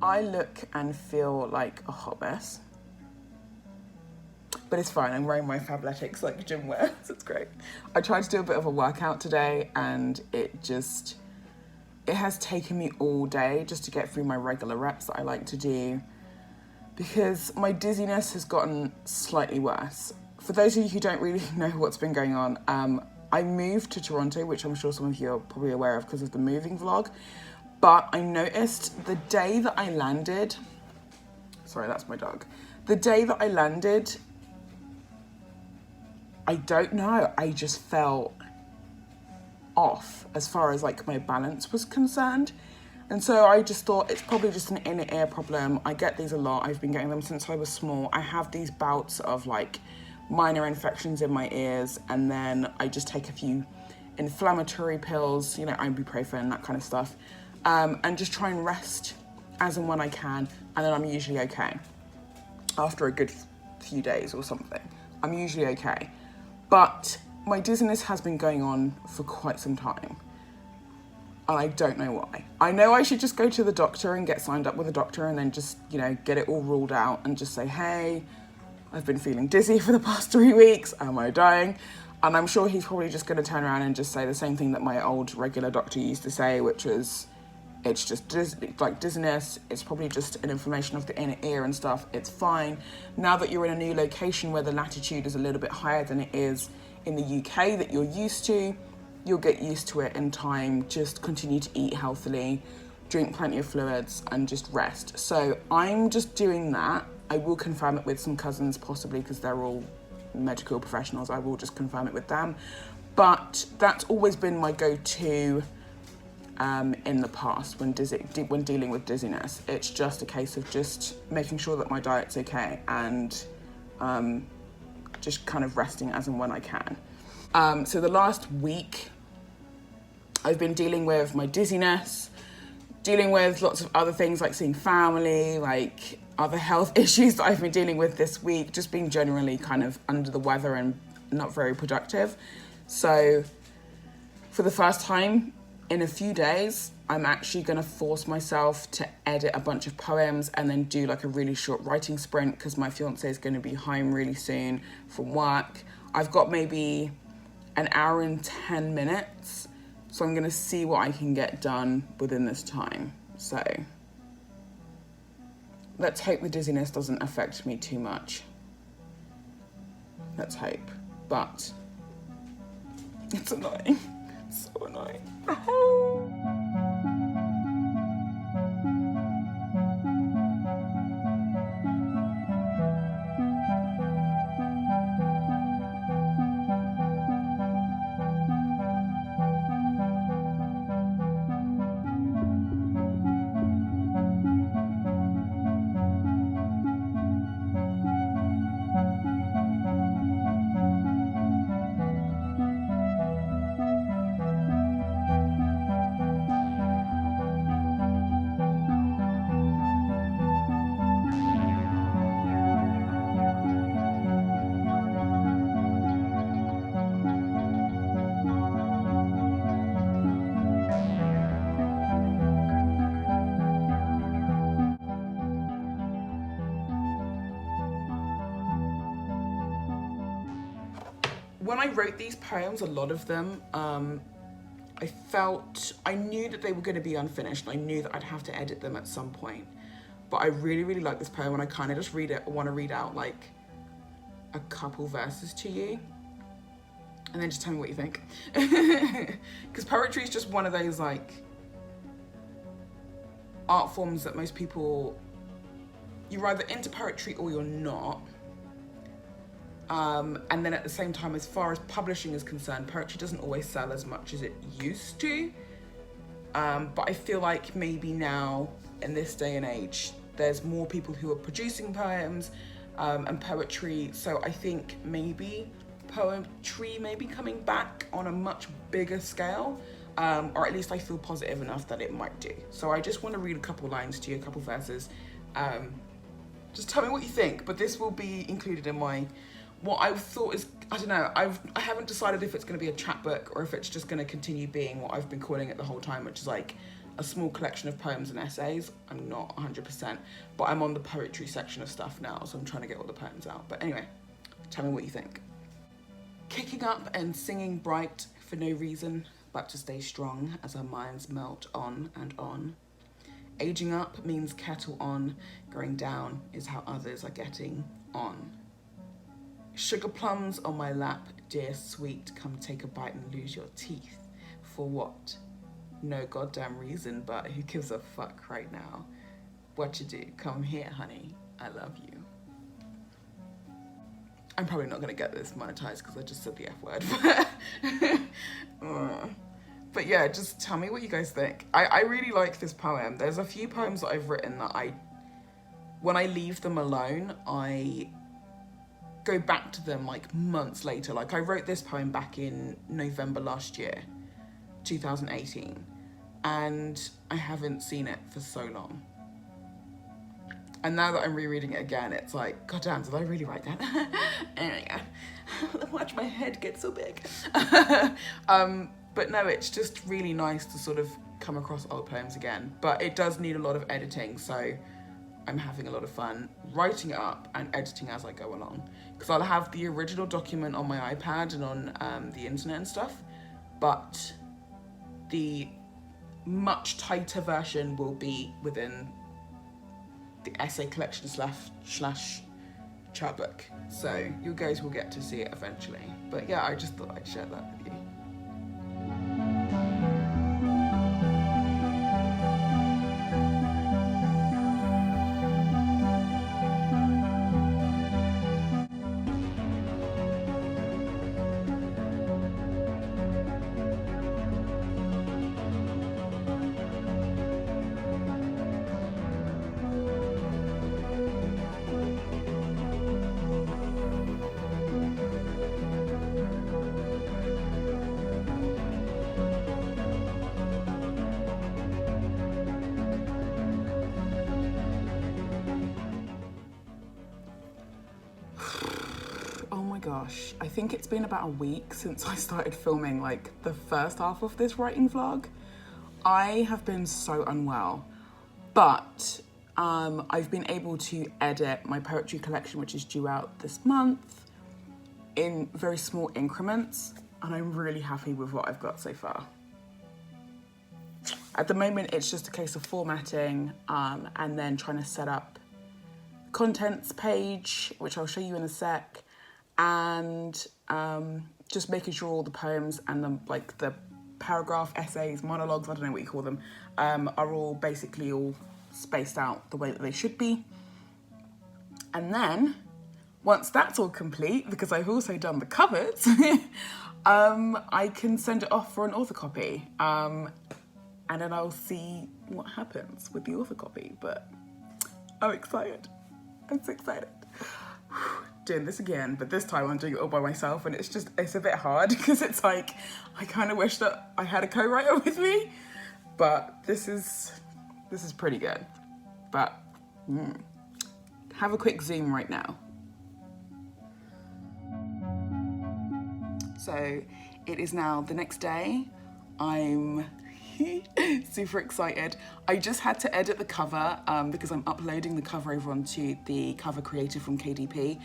I look and feel like a hot mess. But it's fine, I'm wearing my Fabletics like gym wear, so it's great. I tried to do a bit of a workout today and it has taken me all day just to get through my regular reps that I like to do because my dizziness has gotten slightly worse. For those of you who don't really know what's been going on, I moved to Toronto, which I'm sure some of you are probably aware of because of the moving vlog. But I noticed the day that I landed, sorry, that's my dog. The day that I landed, I don't know, I just felt off as far as like my balance was concerned. And so I just thought it's probably just an inner ear problem. I get these a lot. I've been getting them since I was small. I have these bouts of like minor infections in my ears, and then I just take a few inflammatory pills, you know, ibuprofen, that kind of stuff, and just try and rest as and when I can, and then I'm usually okay. After a good few days or something, I'm usually okay. But my dizziness has been going on for quite some time, and I don't know why. I know I should just go to the doctor and get signed up with a doctor and then just, you know, get it all ruled out and just say, hey, I've been feeling dizzy for the past 3 weeks, am I dying? And I'm sure he's probably just gonna turn around and just say the same thing that my old regular doctor used to say, which was, it's just dizziness, it's probably just an inflammation of the inner ear and stuff, it's fine. Now that you're in a new location where the latitude is a little bit higher than it is in the UK that you're used to, you'll get used to it in time. Just continue to eat healthily, drink plenty of fluids, and just rest. So I'm just doing that. I will confirm it with some cousins possibly because they're all medical professionals. I will just confirm it with them. But that's always been my go-to in the past when dealing with dizziness. It's just a case of just making sure that my diet's okay and just kind of resting as and when I can. So the last week, I've been dealing with my dizziness, dealing with lots of other things like seeing family, like other health issues that I've been dealing with this week, just being generally kind of under the weather and not very productive. So for the first time in a few days, I'm actually gonna force myself to edit a bunch of poems and then do like a really short writing sprint because my fiance is gonna be home really soon from work. I've got maybe an hour and 10 minutes. So I'm gonna see what I can get done within this time. So let's hope the dizziness doesn't affect me too much. Let's hope, but it's annoying, it's so annoying. When I wrote these poems, a lot of them, I knew that they were going to be unfinished. I knew that I'd have to edit them at some point. But I really, really like this poem and I kind of just want to read out like a couple verses to you. And then just tell me what you think. Because poetry is just one of those like art forms that most people, you're either into poetry or you're not. And then at the same time, as far as publishing is concerned, poetry doesn't always sell as much as it used to. But I feel like maybe now, in this day and age, there's more people who are producing poems and poetry. So I think maybe poetry may be coming back on a much bigger scale, or at least I feel positive enough that it might do. So I just want to read a couple lines to you, a couple verses. Just tell me what you think, but this will be included in my, what I thought is, I don't know, I haven't decided if it's going to be a chapbook or if it's just going to continue being what I've been calling it the whole time, which is like a small collection of poems and essays. I'm not 100%, but I'm on the poetry section of stuff now, so I'm trying to get all the poems out. But anyway, tell me what you think. Kicking up and singing bright for no reason, but to stay strong as our minds melt on and on. Aging up means kettle on, going down is how others are getting on. Sugar plums on my lap, dear sweet, come take a bite and lose your teeth. For what? No goddamn reason, but who gives a fuck right now? What you do? Come here, honey, I love you. I'm probably not gonna get this monetized because I just said the F word, but yeah, just tell me what you guys think. I really like this poem. There's a few poems that I've written that when I leave them alone, I go back to them like months later. Like I wrote this poem back in November last year, 2018, and I haven't seen it for so long. And now that I'm rereading it again, it's like, God damn, did I really write that? Anyway, watch my head get so big. But no, it's just really nice to sort of come across old poems again. But it does need a lot of editing, so I'm having a lot of fun writing it up and editing as I go along. Because I'll have the original document on my iPad and on the internet and stuff, but the much tighter version will be within the essay collection slash chapbook. So you guys will get to see it eventually. But yeah, I just thought I'd share that with you. Gosh, I think it's been about a week since I started filming like the first half of this writing vlog. I have been so unwell, but I've been able to edit my poetry collection, which is due out this month, in very small increments, and I'm really happy with what I've got so far. At the moment, it's just a case of formatting and then trying to set up contents page, which I'll show you in a sec, and just making sure all the poems and the paragraph, essays, monologues, I don't know what you call them, are all basically all spaced out the way that they should be. And then, once that's all complete, because I've also done the covers, I can send it off for an author copy. And then I'll see what happens with the author copy, but I'm excited. I'm so excited. Doing this again, but this time I'm doing it all by myself, and it's a bit hard because it's like I kind of wish that I had a co-writer with me, but this is pretty good. But have a quick zoom right now. So it is now the next day. I'm super excited. I just had to edit the cover because I'm uploading the cover over onto the cover creator from KDP,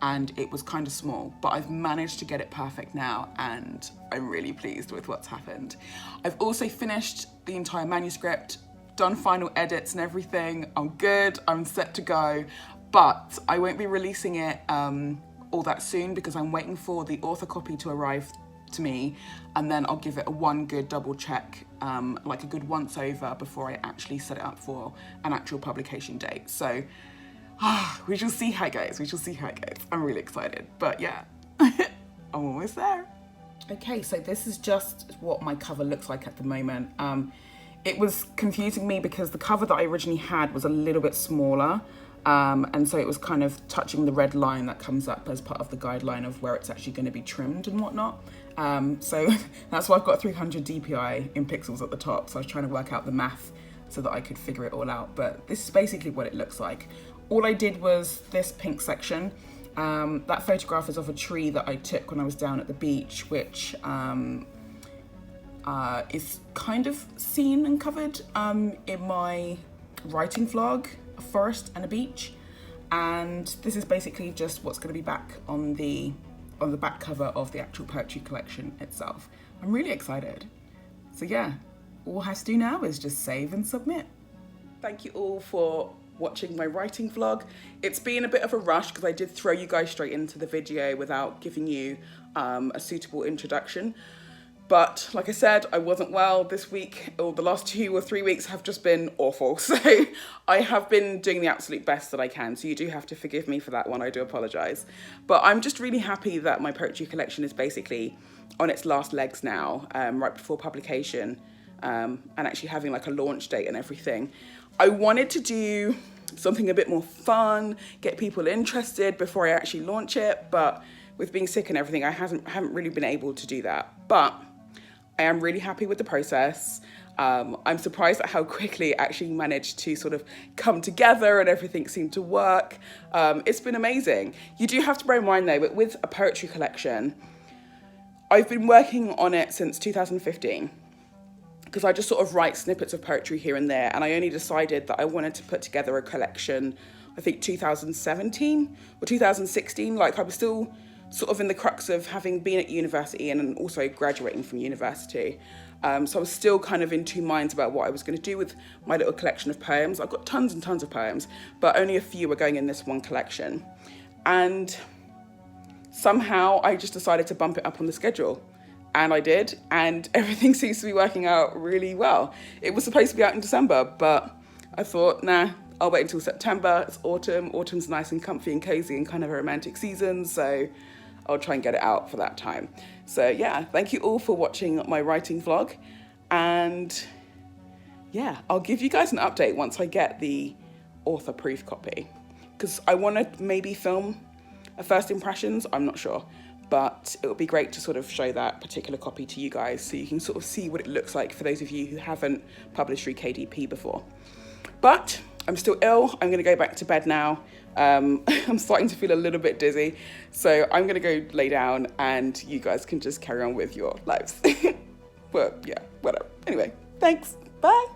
and it was kind of small, but I've managed to get it perfect now, and I'm really pleased with what's happened. I've also finished the entire manuscript, done final edits and everything. I'm good, I'm set to go, but I won't be releasing it all that soon because I'm waiting for the author copy to arrive to me, and then I'll give it one good double check, like a good once over before I actually set it up for an actual publication date. So we shall see how it goes. I'm really excited, but yeah, I'm almost there. Okay, so this is just what my cover looks like at the moment. It was confusing me because the cover that I originally had was a little bit smaller, and so it was kind of touching the red line that comes up as part of the guideline of where it's actually going to be trimmed and whatnot. So that's why I've got 300 DPI in pixels at the top. So I was trying to work out the math so that I could figure it all out. But this is basically what it looks like. All I did was this pink section. That photograph is of a tree that I took when I was down at the beach, which is kind of seen and covered in my writing vlog, A Forest and a Beach. And this is basically just what's going to be back on the back cover of the actual poetry collection itself. I'm really excited. So yeah, all I have to do now is just save and submit. Thank you all for watching my writing vlog. It's been a bit of a rush because I did throw you guys straight into the video without giving you a suitable introduction. But like I said, I wasn't well this week, or the last 2 or 3 weeks have just been awful. So I have been doing the absolute best that I can. So you do have to forgive me for that one. I do apologize. But I'm just really happy that my poetry collection is basically on its last legs now, right before publication, and actually having like a launch date and everything. I wanted to do something a bit more fun, get people interested before I actually launch it. But with being sick and everything, I haven't really been able to do that. But I am really happy with the process. I'm surprised at how quickly it actually managed to sort of come together and everything seemed to work. It's been amazing. You do have to bear in mind though, but with a poetry collection, I've been working on it since 2015 because I just sort of write snippets of poetry here and there, and I only decided that I wanted to put together a collection, I think 2017 or 2016, like I was still sort of in the crux of having been at university and also graduating from university. So I was still kind of in two minds about what I was going to do with my little collection of poems. I've got tons and tons of poems, but only a few are going in this one collection. And somehow I just decided to bump it up on the schedule. And I did, and everything seems to be working out really well. It was supposed to be out in December, but I thought, nah, I'll wait until September. It's autumn. Autumn's nice and comfy and cozy and kind of a romantic season, so I'll try and get it out for that time. So yeah, thank you all for watching my writing vlog. And yeah, I'll give you guys an update once I get the author proof copy. Because I want to maybe film a first impressions, I'm not sure. But it would be great to sort of show that particular copy to you guys so you can sort of see what it looks like for those of you who haven't published through KDP before. But I'm still ill. I'm going to go back to bed now. I'm starting to feel a little bit dizzy. So I'm going to go lay down and you guys can just carry on with your lives. But yeah, whatever. Anyway, thanks. Bye.